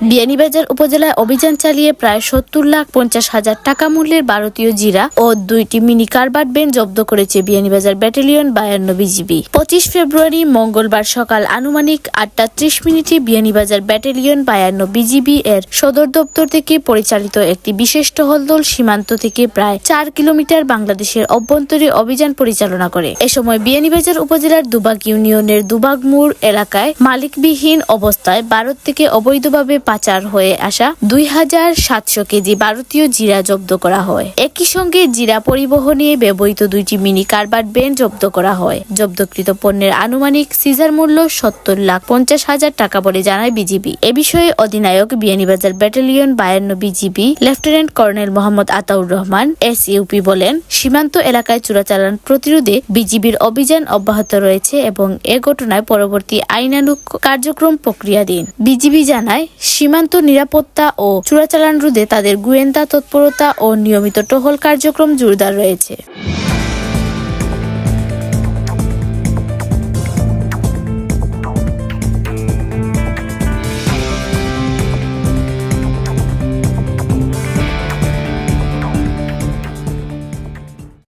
বিয়ানীবাজার উপজেলায় অভিযান চালিয়ে প্রায় ৭০,৫০,০০০ টাকা মূল্যের ভারতীয় জিরা ও ২টি মিনি কারবাট ভ্যান জব্দ করেছে বিয়ানীবাজার ব্যাটালিয়ন ৫২ বিজিবি। ২৫ ফেব্রুয়ারি মঙ্গলবার সকাল আনুমানিক ৮টা ৩০ মিনিটে বিয়ানীবাজার ব্যাটালিয়ন ৫২ বিজিবি এর সদর দপ্তর থেকে পরিচালিত একটি বিশেষ টহল দল সীমান্ত থেকে প্রায় ৪ কিলোমিটার বাংলাদেশের অভ্যন্তরে অভিযান পরিচালনা করে। এ সময় বিয়ানীবাজার উপজেলার দুবাগ ইউনিয়নের দুবাগ মোড় এলাকায় মালিকবিহীন অবস্থায় ভারত থেকে অবৈধভাবে পাচার হয়ে আসা ২,৭০০ কেজি ভারতীয় জিরা জব্দ করা হয়। একই সঙ্গে জিরা পরিবহনে ব্যবহৃত ২টি মিনি কারবাট ভ্যান জব্দ করা হয়। জব্দকৃত পণ্যের আনুমানিক সিজার মূল্য ৭০,৫০,০০০ টাকা বলে জানায় বিজিবি। এ বিষয়ে অধিনায়ক Beanibazar battalion ৫২ BGB lieutenant colonel Mohammad Ataur Rahman SUP বলেন, সীমান্ত এলাকায় চোরাচালান প্রতিরোধে বিজিবির অভিযান অব্যাহত রয়েছে এবং এ ঘটনায় পরবর্তী আইনানুগ কার্যক্রম প্রক্রিয়াধীন। বিজিবি জানায়, সীমান্ত নিরাপত্তা ও চোরাচালান রোধে তাদের গোয়েন্দা তৎপরতা ও নিয়মিত টহল কার্যক্রম জোরদার রয়েছে।